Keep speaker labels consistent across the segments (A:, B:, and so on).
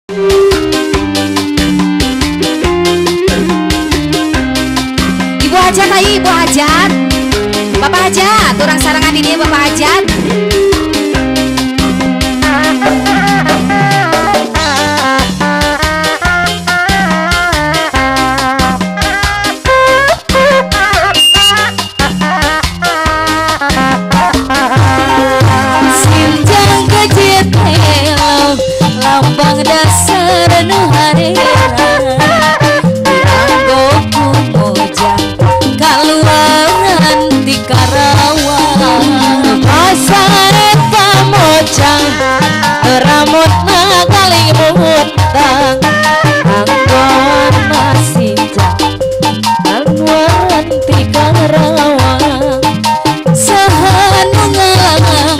A: Ibu hajat ayo ibu hajat. Bapak hajat, orang sarangan ini bapak hajat. Sinjang kejetel lambang dasar nu harera anggoku mojang kaluaran di Karawang masa eta mojang ramutna kaling mutang anggon masinjang kaluaran di Karawang sahanu ngalangku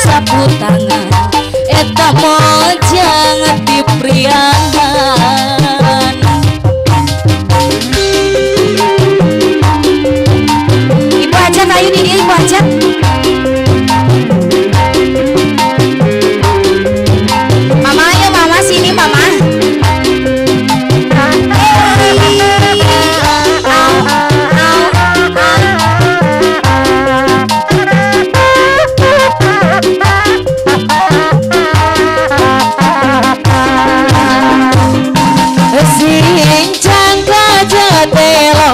A: sapu tangan eta mojang di priangan. Ibu hajat ayo nih ibu hajat. Mama ayo mama sini mama. Sinjang kajatelo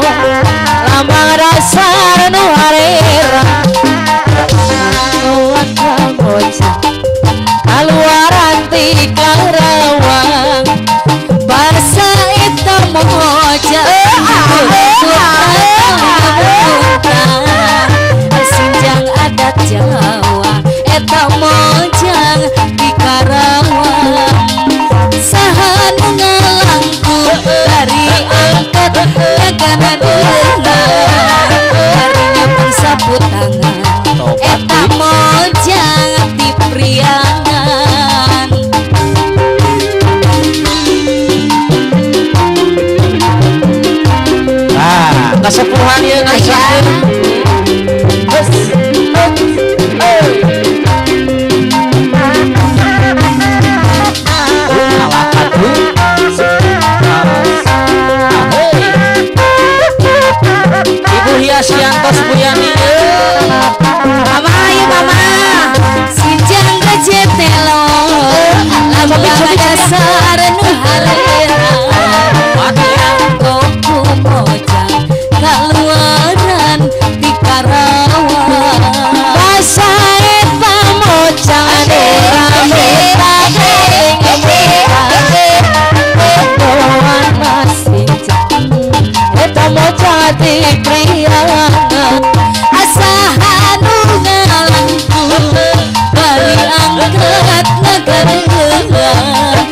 A: lambang dasar nu harera anggoku mojang kaluaran ti Karawang basa eta mojang sinjang adat Jawa eta mojang di Karawang sahanu ngalangku dari angkat kanan harinya pengsapu tangan eta mojang di priangan.
B: Nah, kesepuhan ya ngasain. Ibu Hiasyantos Buyani.
A: Mama ayo mama. Sinjang kejetelo lambang dasar nu harera anggoku mojang kaluaran di Karawang basa eta mojang anggoan masinjang eta mojang di priangan asahanu ngalangku bari angkat negara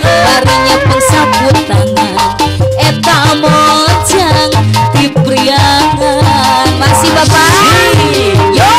A: harinya pengsapu tangan eta mojang di priangan. Masih bapak yo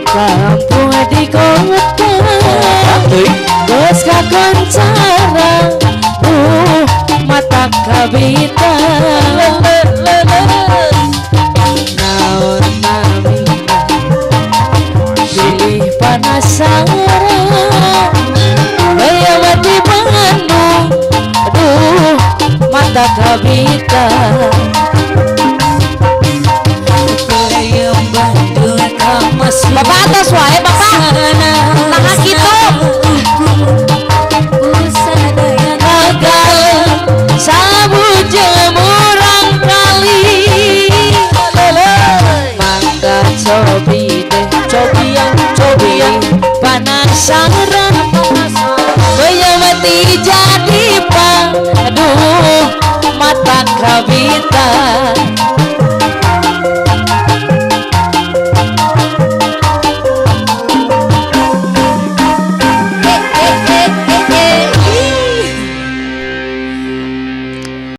A: kampung di kota bos kakoncara mata kabita naon namina pilih panasara bayawati Bandung mata kabita Bapak atas wae bapak tangga gitu gagal sabu jemurang kali mangga cobi deh cobi yang panasaran bayawati jadi pang aduh mata kabita